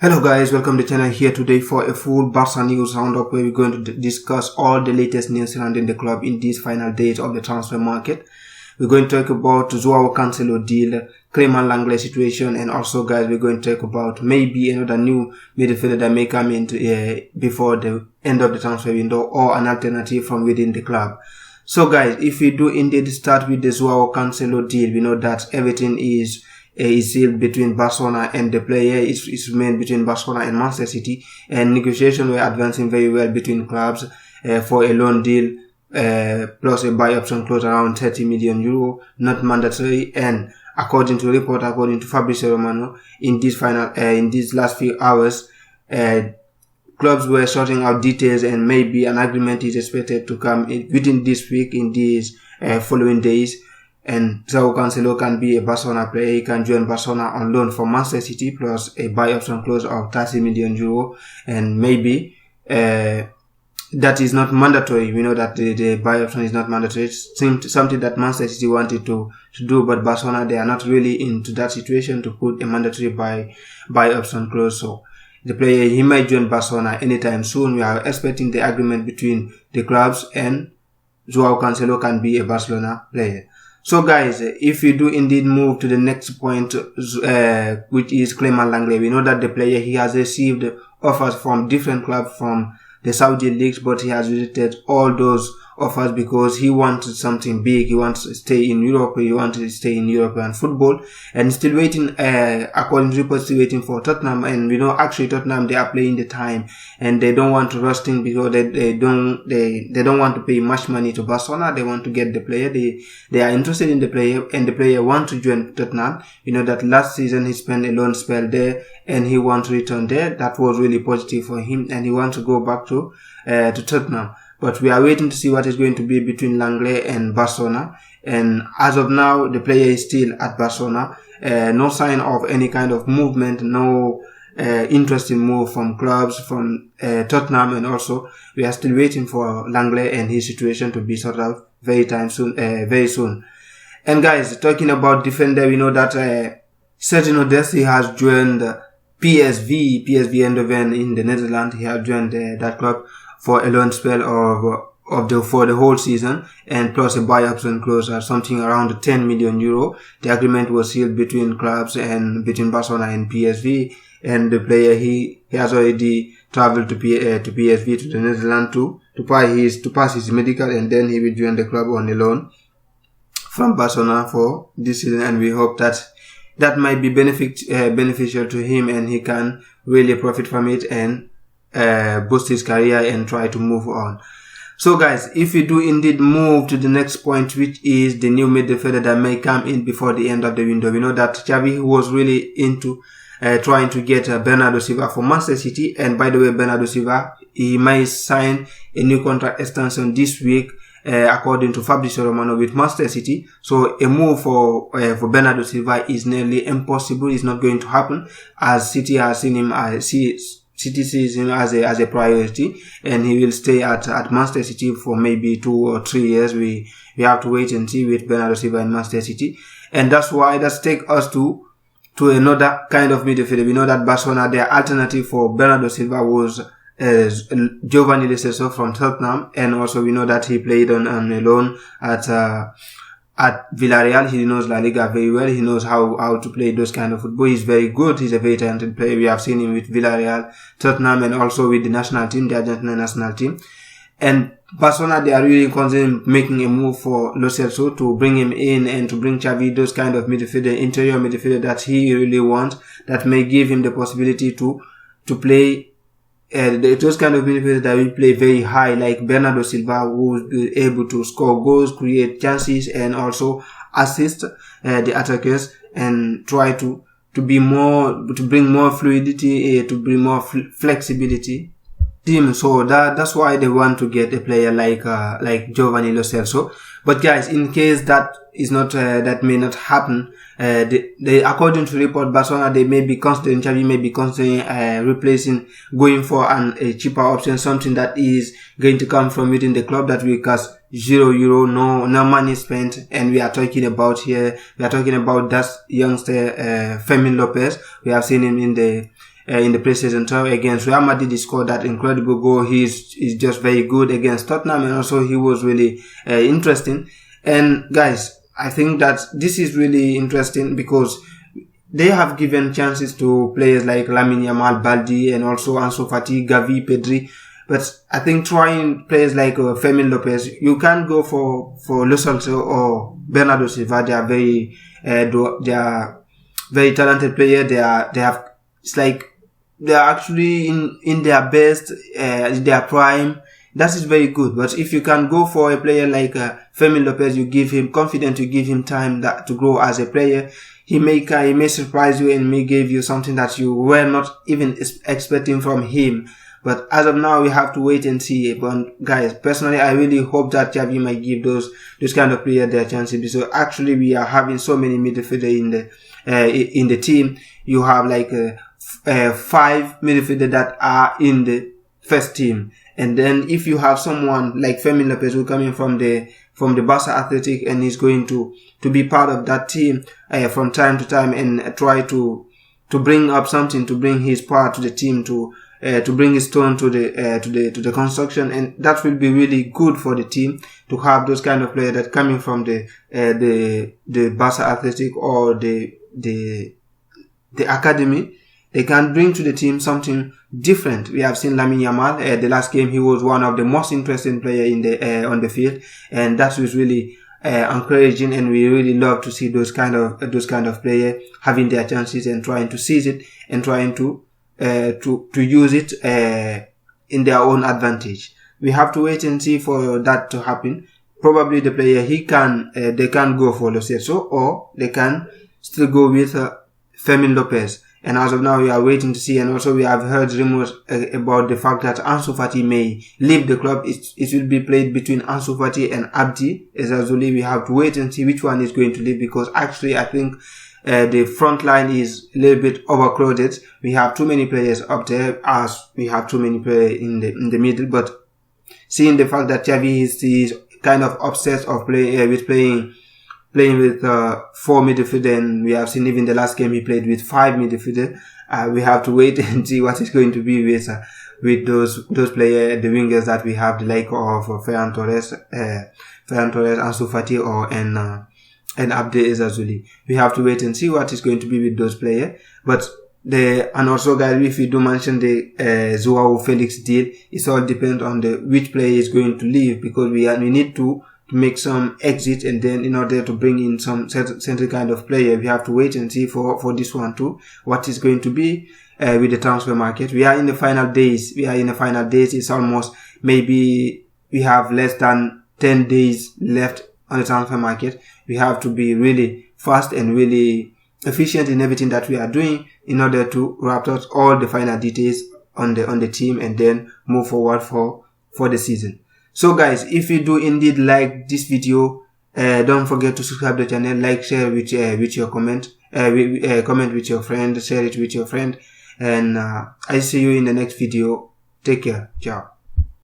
Hello guys, welcome to the channel here today for a full Barça News Round Up where we're going to discuss all the latest news surrounding the club in these final days of the transfer market. We're going to talk about Joao Cancelo deal, Clement Lenglet situation, and also guys we're going to talk about maybe another new midfielder that may come into before the end of the transfer window or an alternative from within the club. So guys, if we do indeed start with the Joao Cancelo deal, we know that everything is sealed between Barcelona and the player. It's remained between Barcelona and Manchester City, and negotiations were advancing very well between clubs for a loan deal plus a buy option clause around 30 million euro, not mandatory. And according to Fabrizio Romano, in these last few hours, clubs were sorting out details, and maybe an agreement is expected to come within this week, in these following days. And Joao Cancelo can be a Barcelona player. He can join Barcelona on loan from Manchester City plus a buy option clause of 30 million euro. And maybe that is not mandatory. We know that the buy option is not mandatory. It's something that Manchester City wanted to do, but Barcelona, they are not really into that situation to put a mandatory buy option clause. So the player, he might join Barcelona anytime soon. We are expecting the agreement between the clubs, and Joao Cancelo can be a Barcelona player. So guys, if we do indeed move to the next point, which is Clement Lenglet, we know that the player, he has received offers from different clubs from the Saudi leagues, but he has rejected all those offers because he wanted something big. He wants to stay in Europe. He wanted to stay in European football, and still waiting, according to reports, still waiting for Tottenham. And we know actually Tottenham, they are playing the time, and they don't want to rush things because they don't want to pay much money to Barcelona. They want to get the player. They are interested in the player, and the player wants to join Tottenham. You know that last season he spent a loan spell there, and he wants to return there. That was really positive for him, and he wants to go back to Tottenham. But we are waiting to see what is going to be between Lenglet and Barcelona. And as of now, the player is still at Barcelona. No sign of any kind of movement, no interesting move from clubs, from Tottenham, and also we are still waiting for Lenglet and his situation to be sorted out very soon. And guys, talking about defender, we know that Sergio Dest has joined PSV Eindhoven in the Netherlands. He has joined that club for a loan spell for the whole season, and plus a buy option clause at something around 10 million euro. The agreement was sealed between clubs and between Barcelona and PSV, and the player, he has already traveled to PSV, to the Netherlands to pass his medical, and then he will join the club on a loan from Barcelona for this season. And we hope that might be beneficial to him, and he can really profit from it and boost his career and try to move on. So guys, if we do indeed move to the next point, which is the new midfielder that may come in before the end of the window, we know that Xavi was really into trying to get Bernardo Silva for Manchester City. And by the way, Bernardo Silva, he might sign a new contract extension this week, according to Fabrizio Romano, with Manchester City. So a move for Bernardo Silva is nearly impossible. It's not going to happen, as City has seen him City sees him as a priority, and he will stay at Manchester City for maybe 2 or 3 years. We have to wait and see with Bernardo Silva in Manchester City. And that's take us to another kind of midfielder. We know that Barcelona, their alternative for Bernardo Silva was Giovanni Locelso from Tottenham, and also we know that he played on a loan at Villareal. He knows Laliga very well. He knows how to play those kind of football. He's very good. He's a very talented player. We have seen him with Villareal, Tottenham, and also with the national team, the Argentina national team. And Barcelona, they are really considering making a move for Locelso to bring him in and to bring Xavi those kind of interior midfielder that he really wants, that may give him the possibility to play those kind of midfielders that will play very high, like Bernardo Silva, who will be able to score goals, create chances, and also assist the attackers, and try to bring more fluidity, to bring more flexibility team. So that's why they want to get a player like Giovanni Lo Celso. But guys, in case that is not that may not happen, they according to report, Barcelona, they may be considering, Xavi may be considering going for a cheaper option, something that is going to come from within the club that will cost €0, no money spent. And we are talking about that youngster Fermin Lopez. We have seen him in in the preseason tour against Real Madrid. He scored that incredible goal. He's just very good against Tottenham, and also he was really interesting. And guys, I think that this is really interesting because they have given chances to players like Lamine Yamal, Baldi, and also Ansu Fati, Gavi, Pedri. But I think trying players like Fermin Lopez, you can't go for Locelso or Bernardo Silva. They are very talented players. It's like they are actually in their best, their prime. That is very good. But if you can go for a player like Fermin Lopez, you give him confidence, you give him time to grow as a player. He may surprise you and may give you something that you were not even expecting from him. But as of now, we have to wait and see. But guys, personally, I really hope that Xavi might give those kind of players their chances. So actually, we are having so many midfielders in the team. You have like 5 midfielders that are in the first team. And then if you have someone like Fermin Lopez who coming from the Barça Athletic and is going to be part of that team from time to time and try to bring up something, to bring his part to the team, to bring his stone to the construction, and that will be really good for the team to have those kind of players that coming from the Barça Athletic or the academy. They can bring to the team something different. We have seen Lamine Yamal. The last game, he was one of the most interesting players on the field, and that was really encouraging. And we really love to see those kind of players having their chances and trying to seize it and trying to use it in their own advantage. We have to wait and see for that to happen. Probably the player they can go for Locelso, or they can still go with Fermin Lopez. And as of now, we are waiting to see. And also, we have heard rumors about the fact that Ansu Fati may leave the club. It will be played between Ansu Fati and Abde Ezazuli. We have to wait and see which one is going to leave, because actually, I think the front line is a little bit overcrowded. We have too many players up there, as we have too many players in the middle. But seeing the fact that Xavi is kind of obsessed of playing with 4 midfielders, and we have seen even the last game he played with 5 midfielders. We have to wait and see what is going to be with those players, the wingers that we have, the like of Ferran Torres, Ansu Fati, and Abde Ezazuli. We have to wait and see what is going to be with those players. And also, guys, if we do mention the Joao Felix deal, it all depends on which player is going to leave, because we need to make some exit, and then in order to bring in some certain kind of player, we have to wait and see for this one too, what is going to be with the transfer market. We are in the final days. It's almost, maybe we have less than 10 days left on the transfer market. We have to be really fast and really efficient in everything that we are doing in order to wrap up all the final details on the team and then move forward for the season. So guys, if you do indeed like this video, don't forget to subscribe to the channel, like, share with your comment with your friend, share it with your friend, and I see you in the next video. Take care. Ciao.